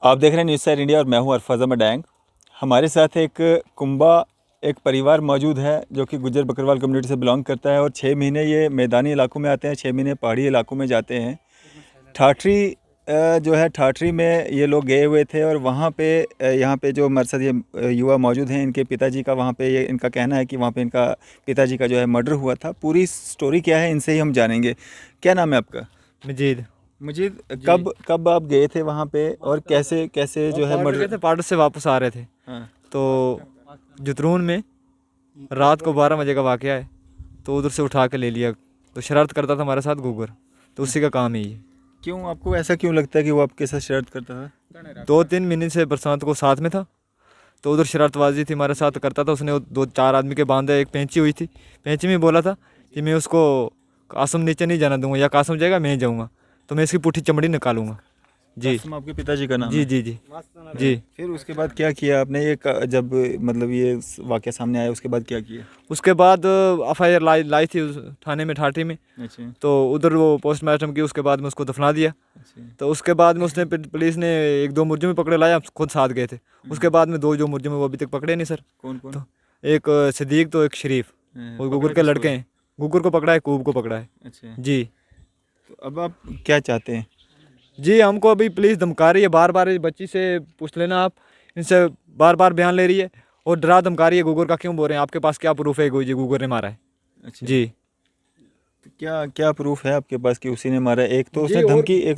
आप देख रहे हैं न्यूज़ सैर इंडिया और मैं हूं अरफाज़ अहमद डैंग। हमारे साथ एक कुंबा एक परिवार मौजूद है जो कि गुज्जर बकरवाल कम्युनिटी से बिलोंग करता है और 6 महीने ये मैदानी इलाकों में आते हैं, 6 महीने पहाड़ी इलाकों में जाते हैं। ठाठरी जो है ठाठरी में ये लोग गए हुए थे और वहाँ पे यहाँ पे जो हमारे साथ ये युवा मौजूद हैं, इनके पिताजी का वहाँ पे ये इनका कहना है कि वहाँ पे इनका पिताजी का जो है मर्डर हुआ था। पूरी स्टोरी क्या है इनसे ही हम जानेंगे। क्या नाम है आपका? मजीद। मुझे कब आप गए थे वहाँ पे और कैसे कैसे जो है मर्डर थे, पार्ट से वापस आ रहे थे। हाँ। तो जुतरून में रात को 12 बजे का वाक़या है। तो उधर से उठा के ले लिया। तो शरारत करता था हमारे साथ गुगर, तो उसी का काम है ये। क्यों आपको ऐसा क्यों लगता है कि वो आपके साथ शरारत करता था? 2-3 महीने से बरसात को साथ में था, तो उधर शरारतबाजी थी हमारे साथ करता था। उसने 2-4 आदमी के बांधे, एक पेंची हुई थी, पेंची में बोला था कि मैं उसको कासम नीचे नहीं जाना दूंगा, या कासम जाएगा मैं जाऊँगा तो मैं इसकी पुठी चमड़ी निकालूंगा। जी कासिम आपके पिताजी का नाम जी है? जी जी जी। फिर उसके बाद क्या किया आपने? जब मतलब ये वाक़या सामने आया उसके बाद क्या किया? उसके बाद FIR लाई थी उस थाने में, ठाठी में। अच्छा तो उधर वो पोस्टमार्टम की, उसके बाद में उसको दफना दिया। अच्छा। तो उसके बाद में उसने पुलिस ने 1-2 मुर्जुम पकड़े लाया, हम खुद साथ गए थे। उसके बाद में 2 जो मुर्जुम वो अभी तक पकड़े नहीं सर। कौन कौन? तो एक सिद्दीक, तो एक शरीफ, वो गुगर के लड़के हैं। गुगर को पकड़ा है, कूब को पकड़ा है। अच्छा, जी तो अब आप क्या चाहते हैं? जी, हमको अभी पुलिस धमका रही है बार बार। इस बच्ची से पूछ लेना आप, इनसे बार बार बयान ले रही है और डरा धमका रही है। गुगर का क्यों बोल रहे हैं? आपके पास क्या प्रूफ है जी गुगर ने मारा है? अच्छा, जी तो क्या क्या प्रूफ है आपके पास कि उसी ने मारा है? एक तो जी, और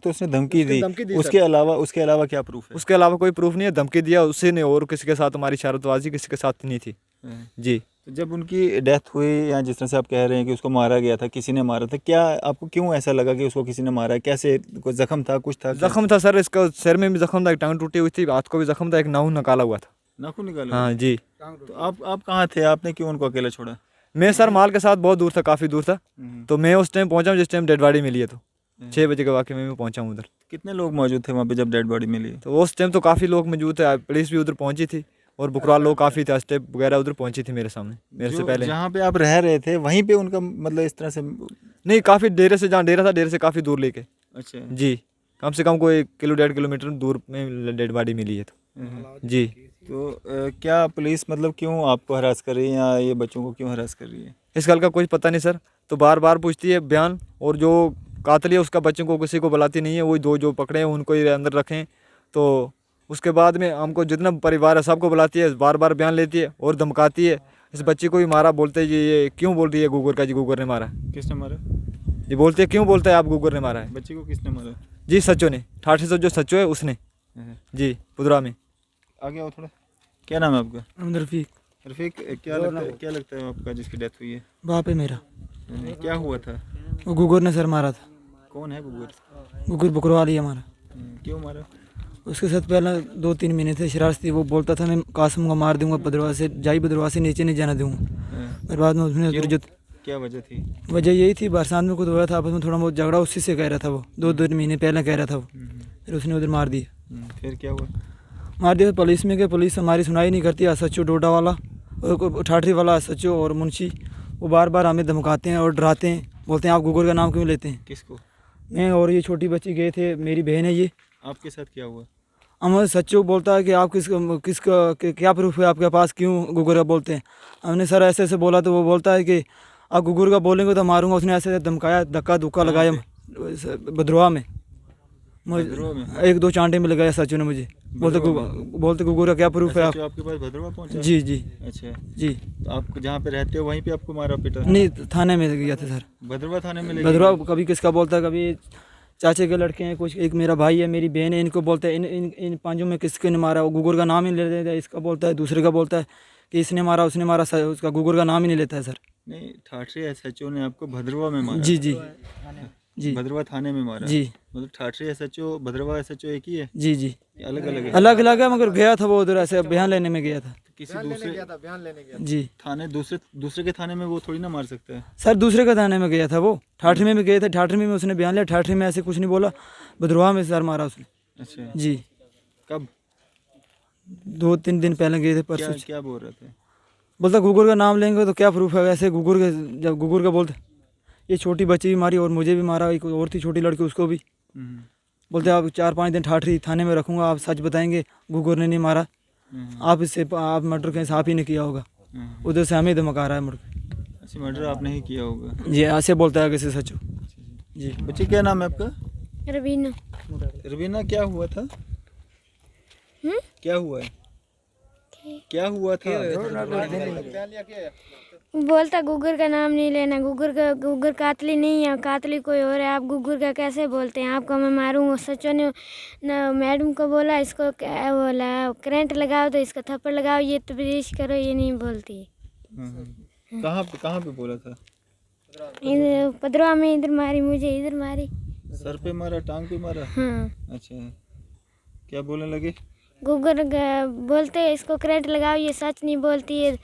उसने धमकी दी। धमकी दी उसके अलावा क्या प्रूफ है? उसके अलावा कोई प्रूफ नहीं है। धमकी दिया उसी ने, और किसी के साथ हमारी शरारतबाजी किसी के साथ नहीं थी। हाँ। जी तो जब उनकी डेथ हुई, या जिस तरह से आप कह रहे हैं कि उसको मारा गया था, किसी ने मारा था, क्या आपको क्यों ऐसा लगा कि उसको किसी ने मारा है? कैसे? कोई जख्म था, कुछ था क्या? जख्म था सर, इसका सिर में भी जख्म था, एक टांग टूटी हुई थी, हाथ को भी जख्म था, एक नाखून निकाला हुआ था। नाखून निकाला? हाँ जी। तो आप कहाँ थे? आपने क्यों उनको अकेला छोड़ा? मैं सर माल के साथ बहुत दूर था, काफ़ी दूर था। हम्म। तो मैं उस टाइम पहुंचा जिस टाइम डेड बॉडी मिली है। तो 6 बजे के वाक़े में मैं पहुंचा हूँ उधर। कितने लोग मौजूद थे वहाँ पे जब डेड बॉडी मिली? तो उस टाइम तो काफ़ी लोग मौजूद थे, पुलिस भी उधर पहुंची थी और बुकराल लोग काफ़ी थे, स्टेप वगैरह उधर पहुंची थी मेरे सामने, मेरे से पहले। जहाँ पे आप रह रहे थे वहीं पे उनका मतलब इस तरह से? नहीं, काफ़ी डेरे से, जहाँ डेरा था डेरे से काफ़ी दूर लेके। अच्छा जी, कम से कम कोई 1-1.5 किलोमीटर दूर में डेड बॉडी मिली है। तो जी तो क्या पुलिस मतलब क्यों आपको हरास कर रही है, या ये बच्चों को क्यों हरास कर रही है? इस गल का कुछ पता नहीं सर। तो बार बार पूछती है बयान, और जो कातिल है उसका बच्चों को किसी को बुलाती नहीं है। वही 2 जो पकड़े हैं उनको ही अंदर रखें। तो उसके बाद में हमको जितना परिवार है सबको बुलाती है, बार बार बयान लेती है और धमकाती है। इस बच्ची को भी मारा, बोलते जी ये क्यों बोल रही है गुगर का, जी गुगर ने मारा है। किसने मारा? जी बोलते है क्यों बोलता है आप गुगर ने मारा है? बच्ची को किसने मारा? जी सच्चो ने, ठाठी से जो सच्चो है उसने। जी पुदरा में। आगे आओ थोड़ा। क्या नाम है आपका? रफीक। रफीक, क्या लगता है आपका जिसकी डेथ हुई है? बाप है मेरा। क्या हुआ था? वो गुगर ने सर मारा था। कौन है गुगर? गुगर बकरवाल ही हमारा। क्यों मारा? उसके साथ पहले 2-3 महीने थे शरारती। वो बोलता था मैं कासम को मार दूंगा, बदरवा से नीचे नहीं जाना दूंगा। फिर बाद में उसने उधर जो क्या वजह थी? वजह यही थी, बरसात में कुछ हो रहा था आपस में, थोड़ा बहुत झगड़ा उसी से कह रहा था। वो 2-2 महीने पहले कह रहा था वो। फिर उसने उधर मार दिया। फिर क्या हुआ? मार दिया पुलिस में गए, पुलिस हमारी सुनाई नहीं करती। सच्चो डोडा वाला और ठाठरी वाला सच्चो और मुंशी, वो बार बार हमें धमकाते हैं और डराते हैं, बोलते हैं आप गुगर का नाम क्यों लेते हैं? किसको? मैं और ये छोटी बच्ची गए थे, मेरी बहन है ये। आपके साथ क्या हुआ? हमारे सच्चो बोलता है कि आप किसका क्या प्रूफ है आपके पास, क्यों गुगर का बोलते हैं? हमने सर ऐसे ऐसे बोला, तो वो बोलता है कि आप गुगर का बोलेंगे तो मारूंगा। उसने ऐसे धमकाया, धक्का धुक्का लगाया भद्रवा में। 1-2 चांटे में लगाया सच्चो ने मुझे। बोलते गुगर का क्या प्रूफ है आप? आपके पास भद्रवा पहुंचा? जी जी अच्छा जी। तो आप जहाँ पे रहते हो वहीं पे आपको मारा पीटा? नहीं, थाने में गया था सर। भद्रवा थाने में ले भद्रवा कभी किसका बोलता है, कभी चाचे के लड़के हैं कुछ, एक मेरा भाई है, मेरी बहन है, इनको बोलता है इन 5 में किसके ने मारा? वो गुगर का नाम ही ले लेता है। इसका बोलता है, दूसरे का बोलता है कि इसने मारा उसने मारा, उसका गुगर का नाम ही नहीं लेता है सर। नहीं, ठाठरी एसएचओ ने आपको भद्रवा में मारा? जी जी जी। भद्रवा थाने में मारा? जी मतलब ठाठरी एसएचओ भद्रवा एसएचओ एक ही है? जी जी। अलग अलग है? अलग अलग है, मगर गया था वो उधर ऐसे बयान लेने में गया था। किसी दूसरे जी थाने, दूसरे के थाने में वो थोड़ी ना मार सकता है। सर, दूसरे का थाने में गया था वो। ठाठरी में भी गए थे, ठाठरी में उसने बयान लिया। ठाठरी में ऐसे कुछ नहीं बोला, भद्रवा में सर मारा उसने। अच्छा जी। कब? 2-3 दिन पहले गए थे, क्या परसों। क्या बोल रहे थे? बोलता गुगर का नाम लेंगे तो क्या प्रूफ है? ऐसे गुगर के, जब गुगर का बोलते, ये छोटी बच्ची भी मारी और मुझे भी मारा, एक और थी छोटी लड़की, उसको भी। बोलते आप 4-5 दिन ठाठरी थाने में रखूँगा, आप सच बताएंगे गुगर ने नहीं मारा, आप इससे आप मर्डर केस आप ही ने किया होगा, उधर से हमें धमका रहा है मुड़ के। अच्छा, मर्डर आपने ही किया होगा जी ऐसे बोलता है किसी सच जी। बच्चे, क्या नाम है आपका? रवीना। रवीना, क्या हुआ था? क्या हुआ है? क्या हुआ था? बोलता गुगर का नाम नहीं लेना, गुगर कातली नहीं है, कातली कोई और है, आप गुगर का कैसे बोलते हैं, आपको मैं मारूंगा। सचो ने मैडम को बोला, इसको क्या बोला, करंट लगाओ तो इसको थप्पड़ लगाओ, ये तबरीश करो, ये नहीं बोलती। कहाँ पे बोला था? पदरवा में इधर मारी, मुझे इधर मारी, सर पे मारा, टांग पे मारा? हाँ। अच्छा, क्या बोलने लगे? गुगर बोलते इसको करंट लगाओ, ये सच नहीं बोलती है,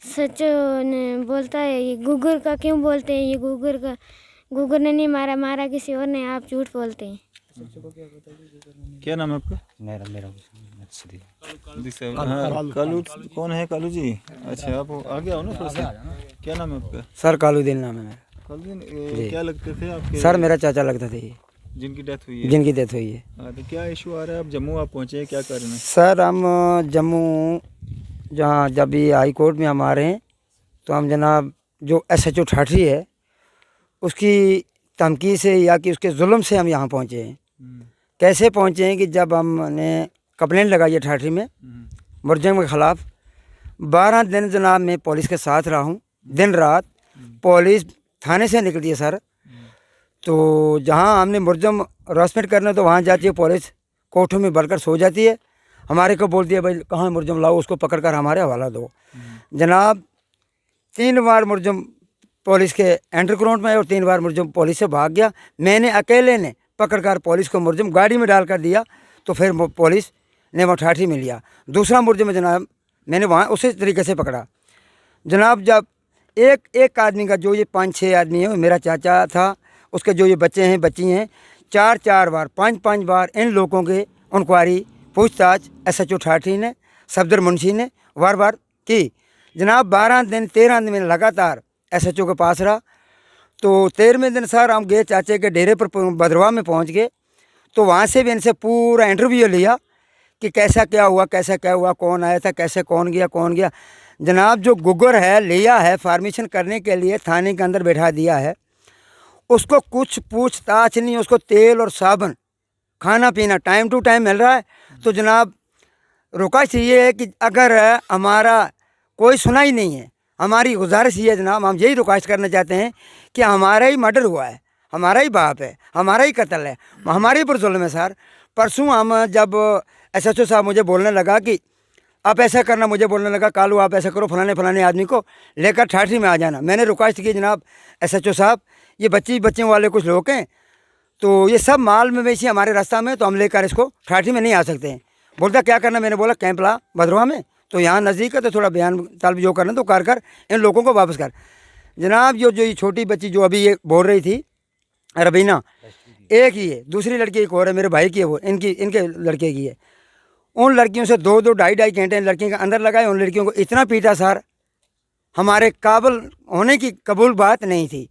सच ने बोलता है, ये गुगर का क्यों बोलते हैं, ये गुगर ने नहीं मारा, मारा किसी और ने, आप झूठ बोलते हैं। क्या नाम है आपका? मेरा कालू, कौन है कालू जी? अच्छा, आप आगे आओ ना थोड़ा सा। क्या नाम है आपका? सर कालूद्दीन नाम है मेरा। कालू, क्या लगते थे आपके? सर मेरा चाचा लगता था ये, जिनकी डेथ हुई है? जिनकी डेथ हुई है। हाँ, तो क्या इशू आ रहा है? आप जम्मू आप पहुँचे हैं, क्या कारण है? सर हम जम्मू जहाँ जब भी हाई कोर्ट में हम आ रहे हैं, तो हम जनाब जो SHO ठाठरी है उसकी धमकी से या कि उसके जुल्म से हम यहाँ पहुँचे हैं। कैसे पहुँचे हैं कि जब हमने कंप्लेंट लगाई है ठाठरी में मुर्जम के ख़िलाफ़, 12 दिन जनाब मैं पुलिस के साथ रहा हूँ, दिन रात पुलिस थाने से निकलती है सर। तो जहाँ हमने मुर्जम हरासमेंट करना तो वहाँ जाती है पुलिस, कोठों में भरकर सो जाती है, हमारे को बोलती है भाई कहाँ मुर्जम लाओ, उसको पकड़ कर हमारे हवाला दो। जनाब 3 बार मुर्जम पुलिस के अंडरग्राउंड में और 3 बार मुर्जम पुलिस से भाग गया। मैंने अकेले ने पकड़ कर पुलिस को मुर्जम गाड़ी में डाल कर दिया, तो फिर पुलिस ने वो ठाठी में लिया। दूसरा मुर्जम जनाब मैंने वहाँ उसी तरीके से पकड़ा। जनाब जब एक आदमी का, जो ये 5-6 आदमी है, मेरा चाचा था, उसके जो ये बच्चे हैं बच्ची हैं, 4-4 बार 5-5 बार इन लोगों के इंक्वायरी पूछताछ SHO ठाठी ने, सफदर मुंशी ने बार बार की। जनाब 12 दिन 13 दिन में लगातार SHO के पास रहा। तो 13वें दिन सर हम गए चाचे के डेरे पर, भद्रवा में पहुंच गए। तो वहाँ से भी इनसे पूरा इंटरव्यू लिया कि कैसा क्या हुआ, कौन आया था, कैसे कौन गया। जनाब जो गुगर है लिया है फार्मेशन करने के लिए, थाने के अंदर बैठा दिया है, उसको कुछ पूछताछ नहीं, उसको तेल और साबुन, खाना पीना टाइम टू टाइम मिल रहा है। तो जनाब रुका चाहिए है कि अगर हमारा कोई सुना ही नहीं है, हमारी गुजारिश ये है जनाब, हम यही रुकाइश करना चाहते हैं कि हमारा ही मर्डर हुआ है, हमारा ही बाप है, हमारा ही कत्ल है, हमारे पर जुल्म है सर। परसों हम जब SHO साहब मुझे बोलने लगा कि आप ऐसा करना, मुझे बोलने लगा कालू आप ऐसा करो, फलाने आदमी को लेकर ठाठरी में आ जाना। मैंने रिक्वेस्ट की जनाब SHO साहब, ये बच्चों वाले कुछ लोग हैं, तो ये सब माल मवेशी हमारे रास्ता में, तो हम लेकर इसको ठाठरी में नहीं आ सकते हैं। बोलता क्या करना? मैंने बोला कैंप ला भद्रवा में, तो यहाँ नज़दीक है, तो थोड़ा बयान तालब जो करना तो कर इन लोगों को वापस कर। जनाब जो ये छोटी बच्ची जो अभी ये बोल रही थी रबीना, एक ही है, दूसरी लड़की एक और है, मेरे भाई की है, वो इनके लड़के की है। उन लड़कियों से 2-2 ढाई घंटे लड़कियों के अंदर लगाए, उन लड़कियों को इतना पीटा सर, हमारे काबिल होने की कबूल बात नहीं थी।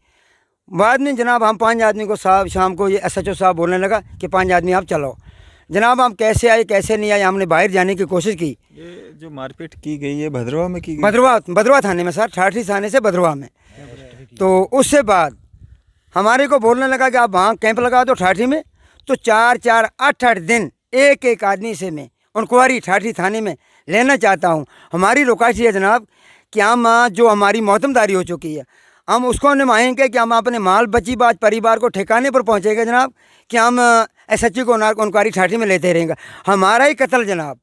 बाद में जनाब हम 5 आदमी को साहब शाम को ये SHO साहब बोलने लगा कि 5 आदमी आप चलो। जनाब हम कैसे आए कैसे नहीं आए, हमने बाहर जाने की कोशिश की। ये जो मारपीट की गई है भद्रवा में की गई? भद्रवा थाने में सर, ठाठरी थाने से भद्रवा में। तो उससे बाद हमारे को बोलने लगा कि आप वहाँ कैंप लगा दो ठाठरी में। तो 4-4 8-8 दिन एक आदमी से मैं इंक्वायरी ठाठरी थाने में लेना चाहता हूँ। हमारी रिक्वेस्ट है जनाब कि हम जो हमारी मौतमदारी हो चुकी है, हम उसको निभाएंगे कि हम अपने माल बची बात परिवार को ठिकाने पर पहुँचेंगे जनाब, कि हम SHO को इंक्वायरी ठाठरी में लेते रहेंगे। हमारा ही कत्ल जनाब,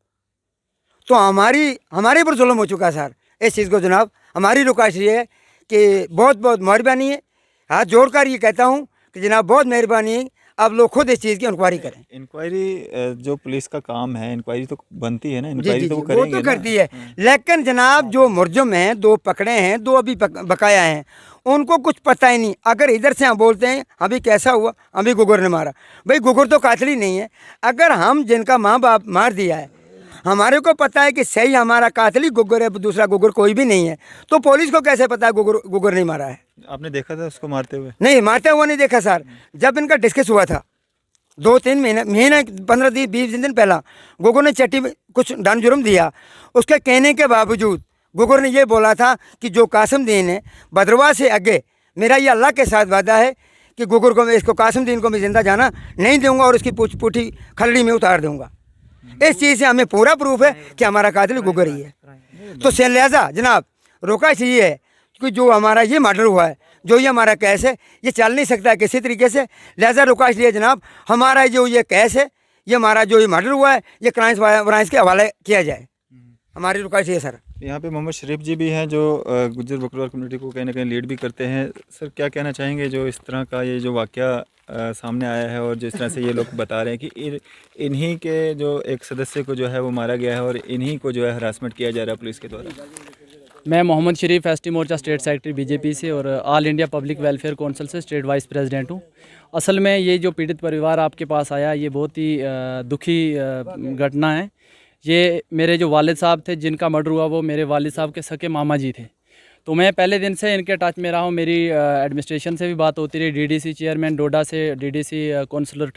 तो हमारे पर जुल्म हो चुका है सर। इस चीज़ को जनाब हमारी रिक्वेस्ट ये है कि बहुत बहुत मेहरबानी है, हाथ जोड़कर ये कहता हूँ कि जनाब बहुत मेहरबानी है, आप लोग खुद इस चीज़ की इंक्वायरी करें। इंक्वायरी जो पुलिस का काम है, इंक्वायरी तो बनती है ना, जी इंक्वायरी जी तो वो वो करेंगे तो ना। करती है, लेकिन जनाब जो मुर्जम हैं 2 पकड़े हैं, 2 अभी बकाया हैं, उनको कुछ पता ही नहीं। अगर इधर से हम बोलते हैं अभी कैसा हुआ, अभी गुगर ने मारा, भाई गुगर तो कातली नहीं है। अगर हम जिनका माँ बाप मार दिया है, हमारे को पता है कि सही हमारा कातली गुगर है, दूसरा गुगर कोई भी नहीं है, तो पुलिस को कैसे पता है गुगर नहीं मारा है? आपने देखा था उसको मारते हुए? नहीं, मारते हुआ नहीं देखा सर। जब इनका डिस्कस हुआ था 2-3 महीने 15-20 दिन पहला गुगर ने चट्टी में कुछ डान जुर्म दिया। उसके कहने के बावजूद गुगर ने ये बोला था कि जो कासिमुद्दीन है भद्रवाह से आगे, मेरा ये अल्लाह के साथ वादा है कि गुगर को मैं, इसको कासिमुद्दीन को मैं जिंदा जाना नहीं दूंगा और उसकी पुठी खलड़ी में उतार दूंगा। इस चीज़ से हमें पूरा प्रूफ है कि हमारा कातिल गुगर ही है। तो से लिहाजा जनाब रोका चाहिए है कि जो हमारा ये मर्डर हुआ है, जो ये हमारा केस है, ये चल नहीं सकता किसी तरीके से। लिहाजा रुका इसलिए जनाब हमारा जो ये केस है, ये हमारा जो ये मर्डर हुआ है, ये क्राइम ब्रांच के हवाले किया जाए। हमारी रुका चाहिए सर। यहाँ पे मोहम्मद शरीफ जी भी हैं जो गुज्जर बकरवाल कम्युनिटी को कहीं ना कहीं लीड भी करते हैं। सर क्या कहना चाहेंगे जो इस तरह का ये जो वाक़या सामने आया है और जिस तरह से ये लोग बता रहे हैं कि इन्हीं के जो एक सदस्य को जो है वो मारा गया है और इन्हीं को जो है हरासमेंट किया जा रहा है पुलिस के द्वारा। मैं मोहम्मद शरीफ एसटी मोर्चा स्टेट सेक्रेटरी बीजेपी से और all India public welfare council से स्टेट वाइस प्रेसिडेंट हूँ। असल में ये जो पीड़ित परिवार आपके पास आया, ये बहुत ही दुखी घटना है। ये मेरे जो वालिद साहब थे जिनका मर्डर हुआ, वो मेरे वालिद साहब के सके मामा जी थे। तो मैं पहले दिन से इनके टच में रहा हूँ। मेरी एडमिनिस्ट्रेशन से भी बात होती रही, डीडीसी चेयरमैन डोडा से, डीडीसी काउंसलर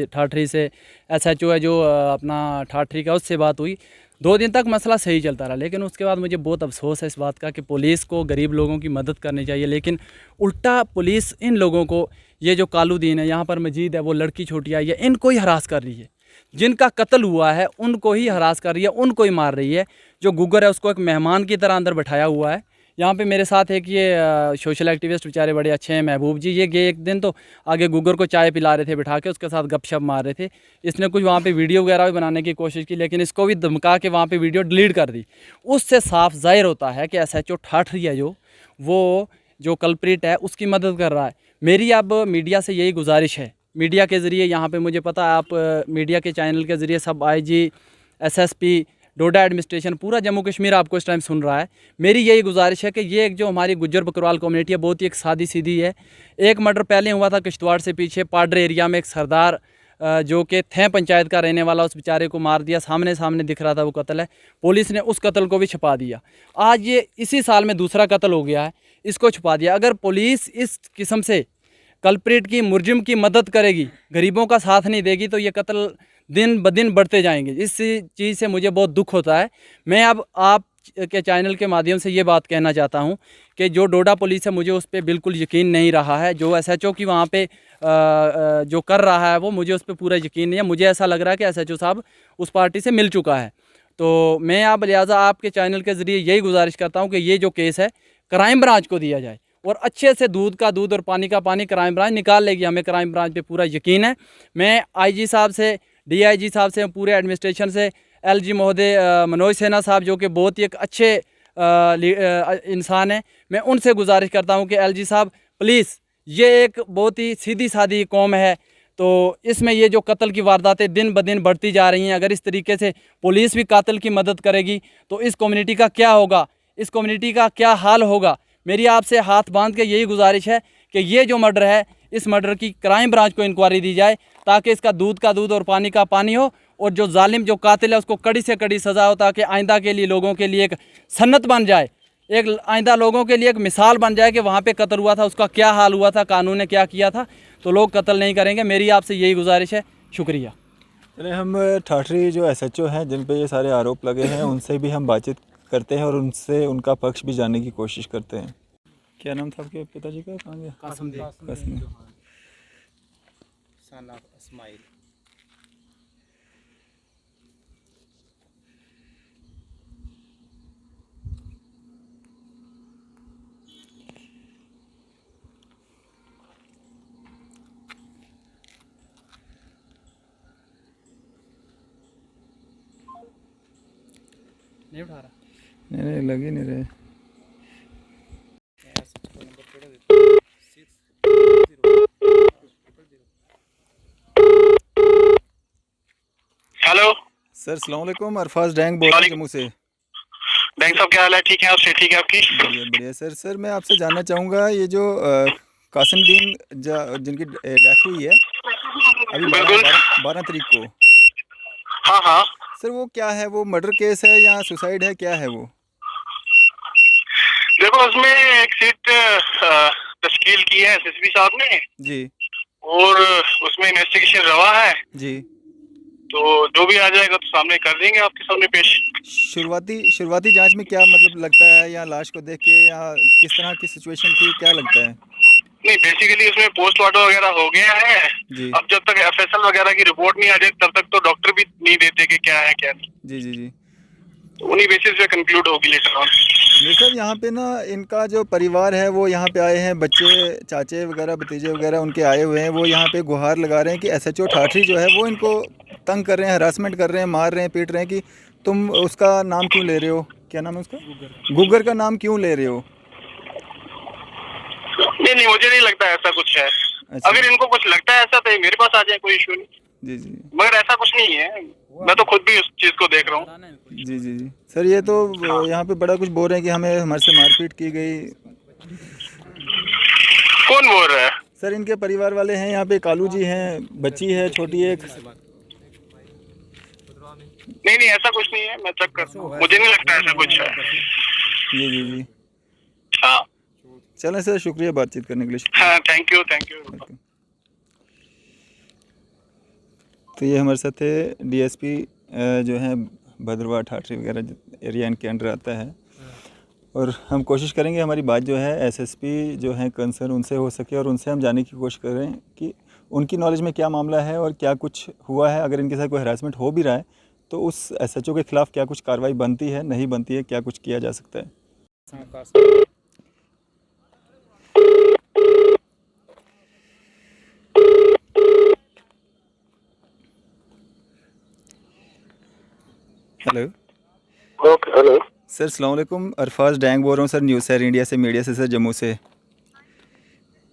ठाठरी से, एसएचओ है जो अपना ठाठरी का, उससे बात हुई। 2 दिन तक मसला सही चलता रहा, लेकिन उसके बाद मुझे बहुत अफसोस है इस बात का कि पुलिस को गरीब लोगों की मदद करनी चाहिए, लेकिन उल्टा पुलिस इन लोगों को, ये जो कालूदीन है, यहाँ पर मजीद है, वो लड़की छोटी आई है, इनको ही हरास कर रही है। जिनका कत्ल हुआ है उनको ही हरास कर रही है, उनको ही मार रही है। जो गुगर है उसको एक मेहमान की तरह अंदर बैठाया हुआ है। यहाँ पे मेरे साथ एक ये सोशल एक्टिविस्ट बेचारे बड़े अच्छे हैं, महबूब जी, ये गए एक दिन तो आगे गुगर को चाय पिला रहे थे बिठा के, उसके साथ गपशप मार रहे थे। इसने कुछ वहाँ पे वीडियो वगैरह भी बनाने की कोशिश की, लेकिन इसको भी धमका के वहाँ पे वीडियो डिलीट कर दी। उससे साफ जाहिर होता है कि एसएचओ ठाठरी है वो जो कल्प्रिट है उसकी मदद कर रहा है। मेरी अब मीडिया से यही गुजारिश है, मीडिया के ज़रिए, यहाँ पे मुझे पता है आप मीडिया के चैनल के ज़रिए सब आईजी, एसएसपी, डोडा एडमिनिस्ट्रेशन, पूरा जम्मू कश्मीर आपको इस टाइम सुन रहा है। मेरी यही गुजारिश है कि ये एक जो हमारी गुज्जर बकरवाल कम्युनिटी है, बहुत ही एक सादी सीधी है। एक मर्डर पहले हुआ था किश्तवाड़ से पीछे पाडर एरिया में, एक सरदार जो कि थे पंचायत का रहने वाला, उस बेचारे को मार दिया, सामने दिख रहा था वो कत्ल है। पुलिस ने उस कत्ल को भी छुपा दिया। आज ये इसी साल में दूसरा कत्ल हो गया है, इसको छुपा दिया। अगर पुलिस इस किस्म से कल्प्रिट की, मुर्जिम की मदद करेगी, गरीबों का साथ नहीं देगी, तो ये कत्ल दिन ब दिन बढ़ते जाएंगे। इस चीज़ से मुझे बहुत दुख होता है। मैं अब आप के चैनल के माध्यम से ये बात कहना चाहता हूँ कि जो डोडा पुलिस है, मुझे उस पर बिल्कुल यकीन नहीं रहा है। जो एसएचओ की वहाँ पे जो कर रहा है वो, मुझे उस पर पूरा यकीन नहीं है। मुझे ऐसा लग रहा है कि एसएचओ साहब उस पार्टी से मिल चुका है। तो मैं अब लिहाजा आपके चैनल के ज़रिए यही गुजारिश करता हूँ कि ये जो केस है क्राइम ब्रांच को दिया जाए और अच्छे से दूध का दूध और पानी का पानी क्राइम ब्रांच निकाल लेगी। हमें क्राइम ब्रांच पे पूरा यकीन है। मैं आईजी साहब से, डीआईजी साहब से, पूरे एडमिनिस्ट्रेशन से, एलजी महोदय मनोज सिन्हा साहब जो कि बहुत ही एक अच्छे इंसान हैं, मैं उनसे गुजारिश करता हूं कि एलजी साहब प्लीज़, ये एक बहुत ही सीधी सादी कौम है, तो इसमें ये जो कत्ल की वारदातें दिन ब दिन बढ़ती जा रही हैं, अगर इस तरीके से पुलिस भी कातिल की मदद करेगी तो इस कम्युनिटी का क्या होगा, इस कम्युनिटी का क्या हाल होगा। मेरी आपसे हाथ बांध के यही गुजारिश है कि ये जो मर्डर है, इस मर्डर की क्राइम ब्रांच को इंक्वायरी दी जाए, ताकि इसका दूध का दूध और पानी का पानी हो, और जो जालिम, जो कातिल है, उसको कड़ी से कड़ी सज़ा हो, ताकि आइंदा के लिए लोगों के लिए एक सन्नत बन जाए, एक आइंदा लोगों के लिए एक मिसाल बन जाए कि वहाँ पे कत्ल हुआ था, उसका क्या हाल हुआ था, कानून ने क्या किया था, तो लोग कत्ल नहीं करेंगे। मेरी आपसे यही गुजारिश है। शुक्रिया। चलिए, हम ठाठरी जो एसएचओ हैं जिन पे ये सारे आरोप लगे हैं, उनसे भी हम बातचीत करते हैं और उनसे उनका पक्ष भी जानने की कोशिश करते हैं। क्या नाम था आपके पिताजी का? कहाँ गया? कासिम। नहीं उठा रहा। नहीं, लग ही नहीं रहे। हेलो सर, अस्सलाम वालेकुम। अरफाज डैंग बोल रहा हूँ जम्मू से। बैंक साहब, क्या हाल है? ठीक है आपसे? ठीक है आपकी? बढ़िया बढ़िया। सर मैं आपसे जानना चाहूँगा, ये जो कासिमुद्दीन जिनकी डेथ हुई है अभी बिल्कुल। 12 तारीख को, हाँ हाँ, सर वो क्या है? वो मर्डर केस है या सुसाइड है, क्या है वो? देखो उसमें एक सीट तश्कील की है एसएसपी साहब ने, जी और उसमें इन्वेस्टिगेशन रवा है, जी। तो जो भी आ जाएगा तो सामने कर देंगे, आपके सामने पेश। शुरुआती जांच में क्या मतलब लगता है, या लाश को देख के, या किस तरह की सिचुएशन थी, क्या लगता है? नहीं, बेसिकली उसमें पोस्टमार्टम वगैरह हो गया है। जी अब जब तक एफएसएल वगैरह की रिपोर्ट नहीं आ जाए तब तक तो डॉक्टर भी नहीं देते कि क्या है क्या नहीं, जी जी जी। तो उन्हीं बेसिस पे कंक्लूड होगी लेटर ऑन। नहीं सर, यहाँ पे ना इनका जो परिवार है वो यहाँ पे आए हैं, बच्चे, चाचे वगैरह, भतीजे वगैरह उनके आए हुए हैं। वो यहाँ पे गुहार लगा रहे हैं कि एसएचओ ठाठरी जो है वो इनको तंग कर रहे हैं, हरासमेंट कर रहे हैं, मार रहे हैं, पीट रहे हैं कि तुम उसका नाम क्यों ले रहे हो, क्या नाम है उसका, गुग्गर का नाम क्यों ले रहे हो? नहीं, मुझे नहीं लगता ऐसा कुछ है। अच्छा। अगर इनको कुछ लगता है ऐसा तो ये मेरे पास आ जाए, कोई इशू नहीं, जी जी मगर ऐसा कुछ नहीं है। मैं तो खुद भी उस चीज को देख रहा हूँ। जी जी जी। सर ये तो यहाँ पे बड़ा कुछ बोल रहे हैं कि हमें हमारे से मारपीट की गई। कौन बोल रहा है? सर इनके परिवार वाले हैं यहाँ पे, कालू जी हैं, बच्ची है छोटी एक। नहीं, ऐसा कुछ नहीं है, मैं चेक कर, मुझे नहीं लगता ऐसा कुछ है। जी जी जी। हाँ चलें सर, शुक्रिया बातचीत करने के लिए। हाँ, थैंक यू। तो ये हमारे साथ थे डीएसपी जो हैं भद्रवाह, ठाठरी वगैरह एरिया इनके अंडर आता है, और हम कोशिश करेंगे हमारी बात जो है एसएसपी जो है कंसर्न उनसे हो सके, और उनसे हम जानने की कोशिश करें कि उनकी नॉलेज में क्या मामला है और क्या कुछ हुआ है। अगर इनके साथ कोई हरासमेंट हो भी रहा है तो उस एसएचओ के खिलाफ़ क्या कुछ कार्रवाई बनती है, नहीं बनती है, क्या कुछ किया जा सकता है। हेलो। Okay, hello. सर अस्सलाम वालेकुम, अरफाज डैंग बोल रहा हूँ सर, न्यूज़ सर इंडिया से, मीडिया से सर, जम्मू से।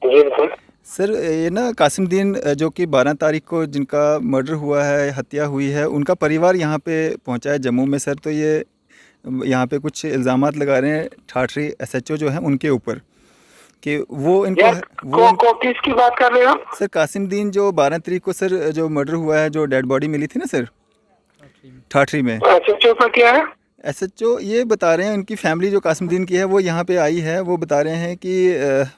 जी सर। सर ये ना कासिमुद्दीन जो कि 12 तारीख को जिनका मर्डर हुआ है, हत्या हुई है, उनका परिवार यहाँ पे पहुँचा है जम्मू में सर। तो ये यहाँ पे कुछ इल्ज़ामात लगा रहे हैं ठाठरी एसएचओ जो हैं उनके ऊपर कि वो इनको किसकी बात कर रहे हो? सर कासिमुद्दीन जो 12 तारीख को सर जो मर्डर हुआ है, जो डेड बॉडी मिली थी ना सर ठाठरी में, एसएचओ का क्या है? एसएचओ ये बता रहे हैं, उनकी फैमिली जो कासिमुद्दीन की है वो यहाँ पे आई है, वो बता रहे हैं कि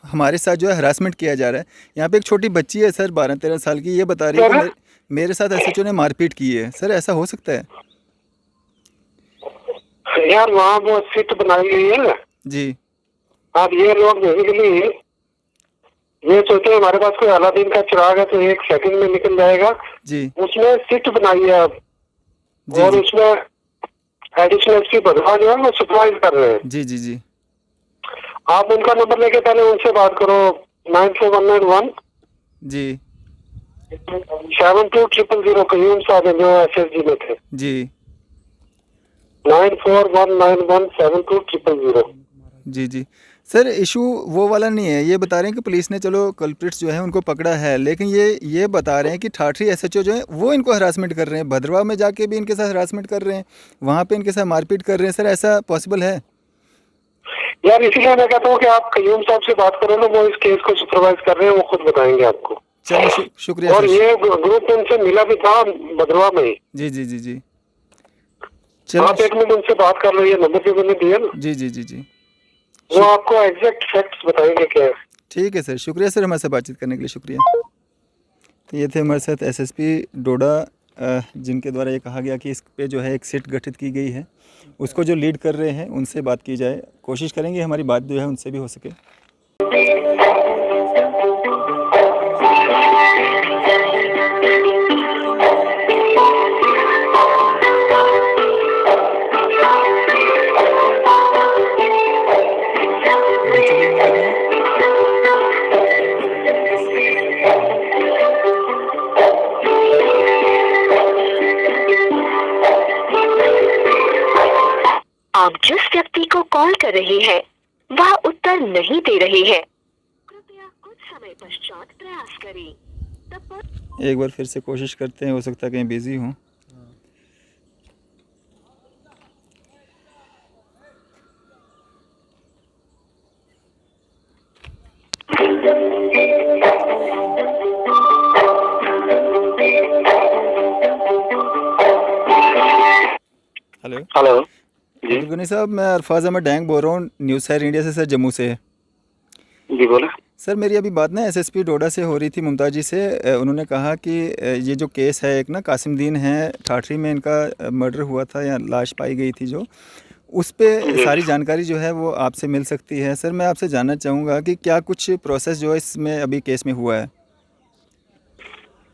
हमारे साथ जो है हरासमेंट किया जा रहा है। यहाँ पे एक छोटी बच्ची है सर 12-13 साल की, ये बता रही है कि मेरे साथ एसएचओ ने मारपीट की है। सर ऐसा हो सकता है? यार वहाँ वो सीट बनाई गई है जी। अब ये लोग बेसिकली ये सोचते हैं हमारे पास कोई अलादीन का चिराग है तो एक सेकंड में निकल जाएगा जी। उसमें सीट बनाई है अब, जी और जी उसमें एडिशनल एसपी भद्रवाह जो है वो सुपरवाइज कर रहे हैं। जी जी जी। आप उनका नंबर लेके पहले उनसे बात करो, 94191 जी 7200 कयूम साहब है जो एसएसजी में थे। जी 9419172000। जी जी। सर इशू वो वाला नहीं है, ये बता रहे हैं कि पुलिस ने चलो कल्प्रिट्स जो है उनको पकड़ा है, लेकिन ये बता रहे हैं कि ठाठरी एसएचओ जो है वो इनको हरासमेंट कर रहे हैं, भद्रवाह में जाके भी इनके साथ हरासमेंट कर रहे हैं, वहाँ पे इनके साथ मारपीट कर रहे हैं। सर ऐसा पॉसिबल है? यार इसीलिए मैं कहता हूँ कि आप कयूम साहब से बात करो ना, वो इस केस को सुपरवाइज कर रहे हैं, वो खुद बताएंगे आपको। चलिए शुक्रिया और सर। ये ग्रुप उनसे मिला भी था भद्रवाह में ही। जी जी जी जी। आप एक मिनट उनसे बात कर लो, ये नंबर जो मैंने दिया ना, जी जी जी जी। वो आपको एग्जैक्ट फैक्ट्स बताएंगे क्या है। ठीक है सर, शुक्रिया सर हमारे साथ बातचीत करने के लिए, शुक्रिया। तो ये थे हमारे साथ एसएसपी डोडा, जिनके द्वारा ये कहा गया कि इस पे जो है एक सिट गठित की गई है, उसको जो लीड कर रहे हैं उनसे बात की जाए। कोशिश करेंगे हमारी बात जो है उनसे भी हो सके। आप जिस व्यक्ति को कॉल कर रहे हैं वह उत्तर नहीं दे रहे हैं, कृपया कुछ समय पश्चात प्रयास करें। एक बार फिर से कोशिश करते हैं, हो सकता है कहीं बिजी हों। हेलो हेलो जी। गनी साहब, मैं अरफाज अहमद डैंग बोल रहा हूँ, न्यूज़ सर इंडिया से सर, जम्मू से। जी बोले। सर मेरी अभी बात ना एसएसपी डोडा से हो रही थी मुमताज़ जी से। उन्होंने कहा कि ये जो केस है एक ना कासिमुद्दीन है ठाठरी में इनका मर्डर हुआ था या लाश पाई गई थी जो, उस पे सारी जानकारी जो है वो आपसे मिल सकती है। सर मैं आपसे जानना चाहूँगा कि क्या कुछ प्रोसेस जो है इसमें अभी केस में हुआ है?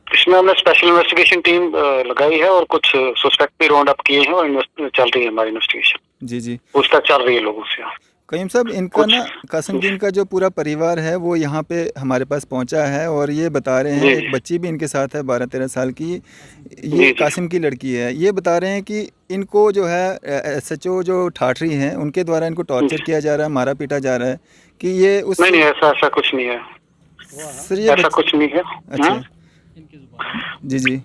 इसमें हमने स्पेशल इन्वेस्टिगेशन टीम लगाई है और कुछ सस्पेक्ट भी राउंड अप किए हैं और चल रही है हमारी इन्वेस्टिगेशन। जी पूछताछ चल रही है लोगों से। कयूम साहब, इनका ना कासिमुद्दीन का जो पूरा परिवार है वो यहाँ पे हमारे पास पहुँचा है और ये बता रहे हैं, एक बच्ची भी इनके साथ है 12-13 साल की, ये कासिम की लड़की है। ये बता रहे हैं कि इनको जो है एसएचओ जो ठाठरी हैं उनके द्वारा इनको टॉर्चर किया जा रहा है, मारा पीटा जा रहा है कि ये उस नहीं ऐसा कुछ नहीं है सर, ये ऐसा कुछ नहीं है। अच्छा जी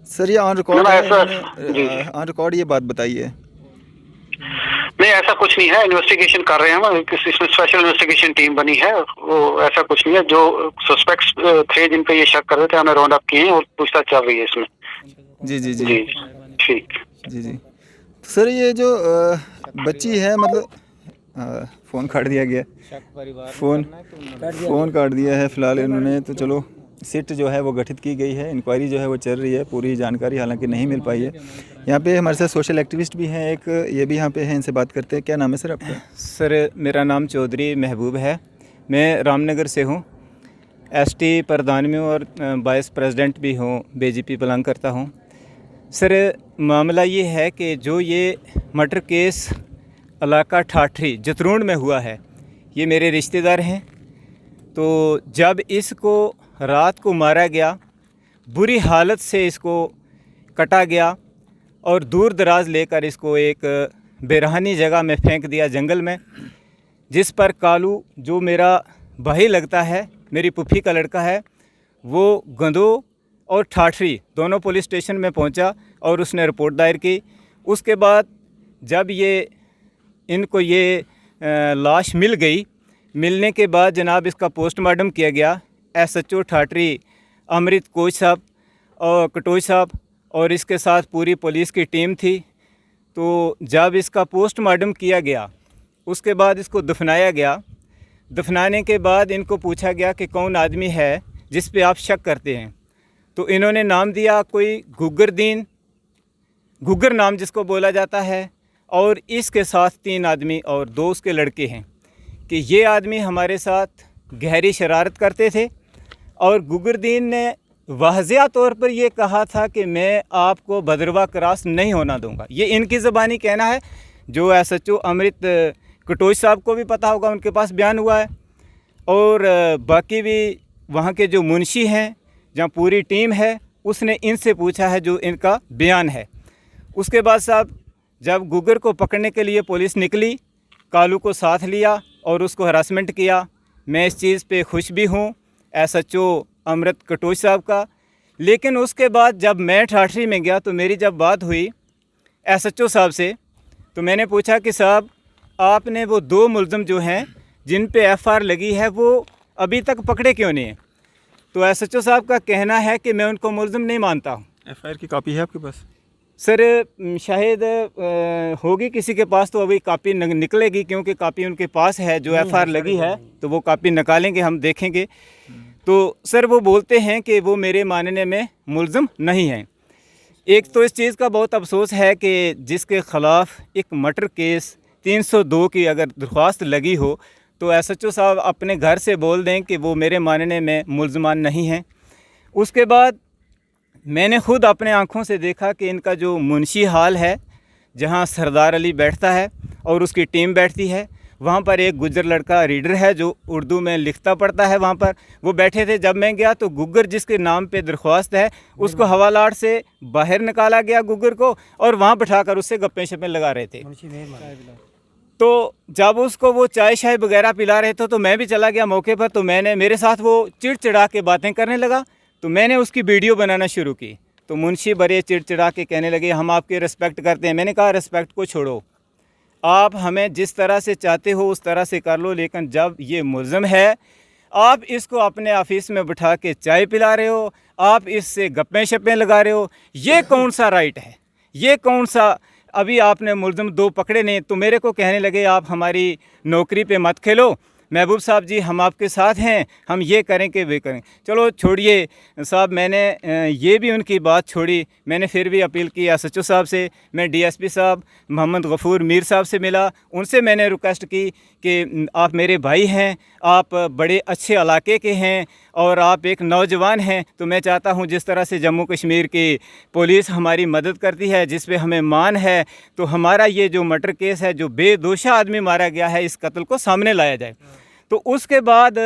सर, ये ऑन रिकॉर्ड है, ऑन रिकॉर्ड ये बात बताइए। नहीं ऐसा कुछ नहीं है, इन्वेस्टिगेशन कर रहे हैं हम, इसमें स्पेशल इन्वेस्टिगेशन टीम बनी है, वो ऐसा कुछ नहीं है। जो सस्पेक्ट्स थे जिन पे ये शक कर रहे थे हमने राउंड अप किए हैं और पूछताछ चल रही है इसमें। जी ठीक जी सर, ये जो बच्ची है मतलब फ़ोन काट दिया गया, फ़ोन काट दिया है फ़िलहाल इन्होंने, तो चलो सिट जो है वो गठित की गई है, इंक्वायरी जो है वो चल रही है, पूरी जानकारी हालांकि नहीं मिल पाई है। यहाँ पे हमारे साथ सोशल एक्टिविस्ट भी हैं एक, ये भी यहाँ पे हैं, इनसे बात करते हैं। क्या नाम है सर आपका? सर मेरा नाम चौधरी महबूब है, मैं रामनगर से हूँ, एसटी प्रधान में और वाइस प्रेसिडेंट भी हूँ, बीजेपी बिलोंग करता हूँ। सर मामला ये है कि जो ये मर्डर केस इलाका ठाठरी जतरूण में हुआ है, ये मेरे रिश्तेदार हैं। तो जब इसको रात को मारा गया, बुरी हालत से इसको कटा गया और दूर दराज लेकर इसको एक बेरहनी जगह में फेंक दिया जंगल में, जिस पर कालू जो मेरा भाई लगता है, मेरी पुप्पी का लड़का है, वो गंदो और ठाठरी दोनों पुलिस स्टेशन में पहुंचा और उसने रिपोर्ट दायर की। उसके बाद जब इनको ये लाश मिल गई, मिलने के बाद जनाब इसका पोस्टमार्टम किया गया। एसएचओ ठाठरी अमृत कोच साहब और कटोच साहब और इसके साथ पूरी पुलिस की टीम थी। तो जब इसका पोस्टमार्टम किया गया उसके बाद इसको दफनाया गया। दफनाने के बाद इनको पूछा गया कि कौन आदमी है जिस पे आप शक करते हैं, तो इन्होंने नाम दिया कोई गुग्गर नाम जिसको बोला जाता है, और इसके साथ 3 आदमी और 2 उसके लड़के हैं कि ये आदमी हमारे साथ गहरी शरारत करते थे। और गुगरदीन ने वाज़िया तौर पर ये कहा था कि मैं आपको भद्रवा क्रॉस नहीं होना दूंगा। ये इनकी ज़बानी कहना है, जो एसएचओ अमृत कटोच साहब को भी पता होगा, उनके पास बयान हुआ है। और बाकी भी वहाँ के जो मुंशी हैं, जहाँ पूरी टीम है, उसने इनसे पूछा है जो इनका बयान है। उसके बाद साहब जब गुगर को पकड़ने के लिए पुलिस निकली, कालू को साथ लिया और उसको हरासमेंट किया। मैं इस चीज़ पे खुश भी हूँ एसएचओ अमृत कटोच साहब का। लेकिन उसके बाद जब मैं ठाठरी में गया तो मेरी जब बात हुई एसएचओ साहब से, तो मैंने पूछा कि साहब आपने वो 2 मुलज़िम जो हैं जिन पे एफआईआर लगी है वो अभी तक पकड़े क्यों नहीं हैं? तो एसएचओ साहब का कहना है कि मैं उनको मुलज़िम नहीं मानता हूँ। एफआईआर की कॉपी है आपके पास? सर शायद होगी किसी के पास, तो अभी कॉपी निकलेगी, क्योंकि कॉपी उनके पास है, जो एफआईआर लगी है तो वो कॉपी निकालेंगे, हम देखेंगे। तो सर वो बोलते हैं कि वो मेरे मानने में मुलज़िम नहीं हैं। एक तो इस चीज़ का बहुत अफसोस है कि जिसके ख़िलाफ़ एक मर्डर केस 302 की अगर दरख्वास्त लगी हो तो एसएचओ साहब अपने घर से बोल दें कि वो मेरे मानने में मुलज़मान नहीं हैं। उसके बाद मैंने ख़ुद अपने आँखों से देखा कि इनका जो मुंशी हाल है, जहाँ सरदार अली बैठता है और उसकी टीम बैठती है, वहाँ पर एक गुज्जर लड़का रीडर है जो उर्दू में लिखता पढ़ता है, वहाँ पर वो बैठे थे। जब मैं गया तो गुग्गर जिसके नाम पे दरख्वास्त है उसको हवालात से बाहर निकाला गया गुग्गर को, और वहाँ बैठाकर उससे गप्पे शप्पे लगा रहे थे। तो जब उसको वो चाय शाय वगैरह पिला रहे थे तो मैं भी चला गया मौके पर। तो मेरे साथ वो चिड़चिड़ा के बातें करने लगा, तो मैंने उसकी वीडियो बनाना शुरू की। तो मुंशी बड़े चिड़चिड़ा के कहने लगे हम आपकी रिस्पेक्ट करते हैं। मैंने कहा रिस्पेक्ट को छोड़ो, आप हमें जिस तरह से चाहते हो उस तरह से कर लो, लेकिन जब ये मुलज़िम है, आप इसको अपने ऑफिस में बिठा के चाय पिला रहे हो, आप इससे गप्पें शप्पें लगा रहे हो, ये कौन सा राइट है? ये कौन सा? अभी आपने मुलज़िम 2 पकड़े नहीं। तो मेरे को कहने लगे आप हमारी नौकरी पे मत खेलो, महबूब साहब जी हम आपके साथ हैं, हम ये करें कि वे करें। चलो छोड़िए साहब, मैंने ये भी उनकी बात छोड़ी, मैंने फिर भी अपील की SHO साहब से, मैं DSP साहब मोहम्मद गफ़ूर मीर साहब से मिला, उनसे मैंने रिक्वेस्ट की कि आप मेरे भाई हैं, आप बड़े अच्छे इलाके के हैं और आप एक नौजवान हैं, तो मैं चाहता हूं जिस तरह से जम्मू कश्मीर की पुलिस हमारी मदद करती है, जिस पे हमें मान है, तो हमारा ये जो मर्डर केस है, जो बेदोषा आदमी मारा गया है, इस कत्ल को सामने लाया जाए। तो उसके बाद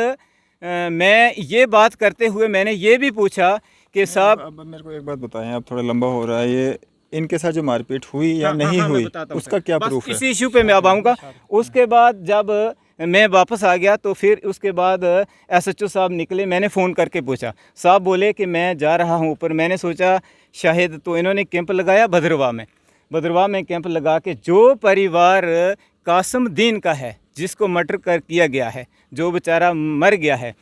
मैं ये बात करते हुए मैंने ये भी पूछा कि साहब, अब मेरे को एक बात बताएं, अब थोड़ा लंबा हो रहा है ये, इनके साथ जो मारपीट हुई या नहीं हुई उसका क्या प्रूफ है? इसी इशू पे मैं अब आऊँगा। उसके बाद जब मैं वापस आ गया तो फिर उसके बाद SHO साहब निकले, मैंने फ़ोन करके पूछा, साहब बोले कि मैं जा रहा हूँ ऊपर। मैंने सोचा शायद, तो इन्होंने कैंप लगाया भद्रवाह में कैंप लगा के जो परिवार कासम दीन का है, जिसको मर्डर किया गया है, जो बेचारा मर गया है,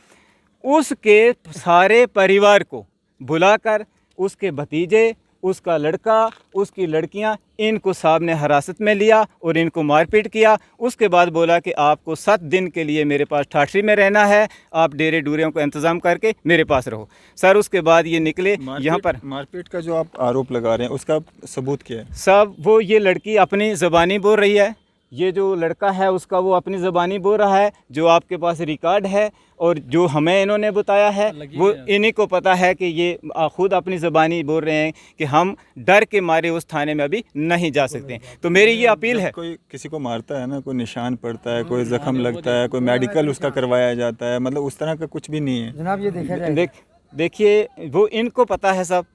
उसके सारे परिवार को बुलाकर उसके भतीजे, उसका लड़का, उसकी लड़कियां, इनको साहब ने हिरासत में लिया और इनको मारपीट किया। उसके बाद बोला कि आपको 7 दिन के लिए मेरे पास ठाठरी में रहना है, आप डेरे डूरियों को इंतज़ाम करके मेरे पास रहो। सर उसके बाद ये निकले यहाँ पर। मारपीट का जो आप आरोप लगा रहे हैं उसका सबूत क्या है? साहब वो ये लड़की अपनी ज़बानी बोल रही है, ये जो लड़का है उसका वो अपनी ज़बानी बोल रहा है, जो आपके पास रिकॉर्ड है और जो हमें इन्होंने बताया है वो इन्हीं को पता है कि ये खुद अपनी ज़बानी बोल रहे हैं कि हम डर के मारे उस थाने में अभी नहीं जा सकते। तो मेरी ये अपील है, कोई किसी को मारता है ना, कोई निशान पड़ता है, कोई ज़ख्म लगता है, कोई मेडिकल उसका करवाया जाता है, मतलब उस तरह का कुछ भी नहीं है जनाब। ये देखा जाए, देखिए वो इनको पता है सब।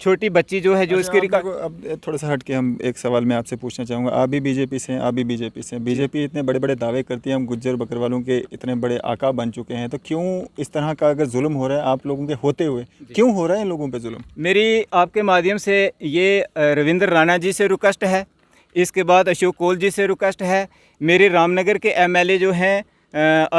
छोटी बच्ची जो है, जो इसके रिकॉर्ड। अब थोड़ा सा हट के हम एक सवाल मैं आपसे पूछना चाहूँगा, आप भी बीजेपी से हैं, आप भी बीजेपी से हैं, बीजेपी इतने बड़े बड़े दावे करती है, हम गुज्जर बकरवालों के इतने बड़े आका बन चुके हैं, तो क्यों इस तरह का अगर जुल्म हो रहा है आप लोगों के होते हुए, क्यों हो रहा है इन लोगों पे जुल्म? मेरी आपके माध्यम से ये रविंद्र राणा जी से रिक्वेस्ट है, इसके बाद अशोक कोल जी से रिक्वेस्ट है, मेरे रामनगर के MLA जो हैं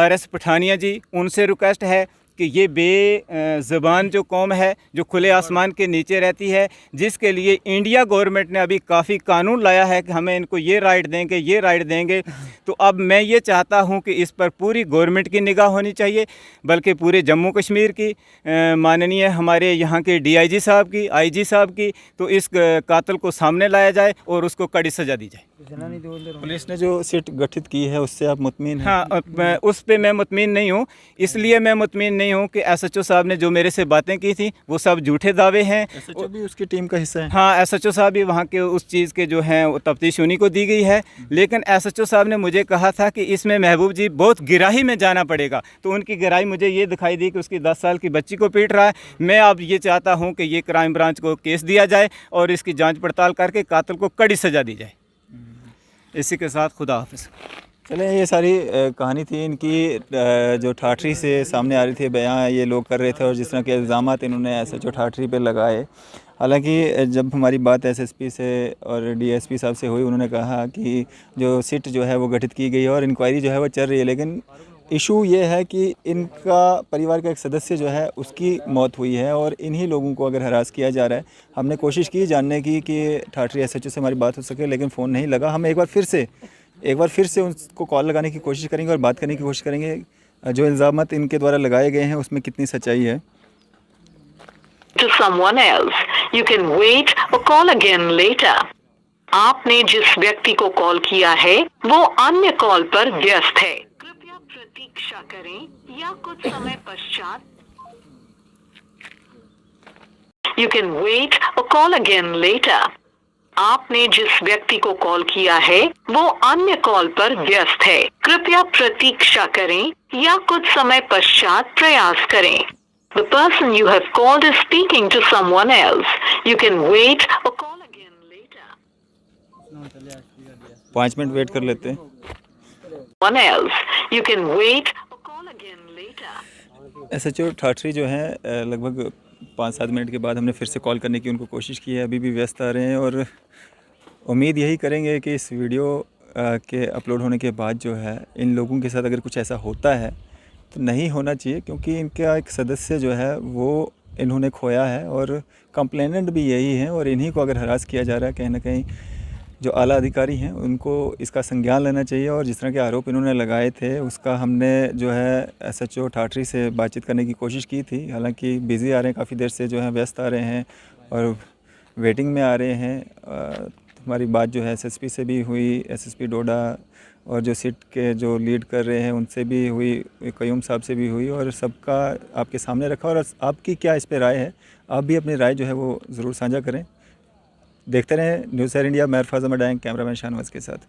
RS पठानिया जी, उनसे रिक्वेस्ट है कि ये बेज़बान जो कौम है, जो खुले आसमान के नीचे रहती है, जिसके लिए इंडिया गवर्नमेंट ने अभी काफ़ी कानून लाया है कि हमें इनको ये राइट देंगे, ये राइट देंगे। तो अब मैं ये चाहता हूँ कि इस पर पूरी गवर्नमेंट की निगाह होनी चाहिए, बल्कि पूरे जम्मू कश्मीर की, माननीय हमारे यहाँ के DIG साहब की, IG साहब की, तो इस कातिल को सामने लाया जाए और उसको कड़ी सज़ा दी जाए। पुलिस ने जो सिट गठित की है उससे आप मुतमिन हैं? हाँ, उस पर मैं मुतमिन नहीं हूँ। इसलिए मैं मुतमिन नहीं हूँ कि SHO साहब ने जो मेरे से बातें की थी वो सब झूठे दावे हैं। SHO भी उसकी टीम का हिस्सा है? हाँ, SHO साहब भी वहाँ के उस चीज़ के जो हैं वो तफ्तीश उन्हीं को दी गई है, लेकिन SHO साहब ने मुझे कहा था कि इसमें महबूब जी बहुत गहराई में जाना पड़ेगा। तो उनकी गहराई मुझे ये दिखाई दी कि उसकी 10 साल की बच्ची को पीट रहा है। मैं अब ये चाहता हूँ कि ये क्राइम ब्रांच को केस दिया जाए और इसकी जाँच पड़ताल करके कातिल को कड़ी सज़ा दी जाए। इसी के साथ खुदा हाफिज़। चलें, ये सारी कहानी थी इनकी, जो ठाठरी से सामने आ रही थी, बयां ये लोग कर रहे थे और जिस तरह के इल्ज़ाम इन्होंने SHO ठाठरी पे लगाए। हालांकि जब हमारी बात SSP से और DSP साहब से हुई, उन्होंने कहा कि जो सिट जो है वो गठित की गई है और इंक्वायरी जो है वो चल रही है, लेकिन इशू ये है कि इनका परिवार का एक सदस्य जो है उसकी मौत हुई है और इन्हीं लोगों को अगर हरास किया जा रहा है। हमने कोशिश की जानने की कि ठाठरी SHO से हमारी बात हो सके, लेकिन फ़ोन नहीं लगा। हम एक बार फिर से उनको कॉल लगाने की कोशिश करेंगे और बात करने की कोशिश करेंगे जो इल्ज़ाम इनके द्वारा लगाए गए हैं उसमें कितनी सच्चाई है। To someone else. You can wait or call again later. आपने जिस व्यक्ति को कॉल किया है वो अन्य कॉल पर व्यस्त है, कृपया प्रतीक्षा करें या कुछ समय पश्चात। You can wait or call again later. आपने जिस व्यक्ति को कॉल किया है वो अन्य कॉल पर व्यस्त है, कृपया प्रतीक्षा करें या कुछ समय पश्चात प्रयास करें। The person you have called is speaking to someone else. You can wait or call again later. 5 minute wait कर लेते हैं। One else. You can wait or call again later. SHO Thathri जो है लगभग 5-7 मिनट के बाद हमने फिर से कॉल करने की उनको कोशिश की है, अभी भी व्यस्त आ रहे हैं और उम्मीद यही करेंगे कि इस वीडियो के अपलोड होने के बाद जो है इन लोगों के साथ अगर कुछ ऐसा होता है तो नहीं होना चाहिए, क्योंकि इनका एक सदस्य जो है वो इन्होंने खोया है और कंप्लेनेंट भी यही हैं और इन्हीं को अगर हरास किया जा रहा है कहीं ना कहीं जो आला अधिकारी हैं उनको इसका संज्ञान लेना चाहिए और जिस तरह के आरोप इन्होंने लगाए थे उसका हमने जो है SHO ठाठरी से बातचीत करने की कोशिश की थी। हालांकि बिज़ी आ रहे हैं, काफ़ी देर से जो है व्यस्त आ रहे हैं और वेटिंग में आ रहे हैं। हमारी बात जो है SSP से भी हुई, SSP डोडा और जो सिट के जो लीड कर रहे हैं उनसे भी हुई, कयूम साहब से भी हुई और सबका आपके सामने रखा। और आपकी क्या इस पर राय है, आप भी अपनी राय जो है वो ज़रूर साझा करें। देखते रहें न्यूज़ एयर इंडिया। मैं अरफाज अहमद डैंग, कैमरामैन शाहनवाज के साथ।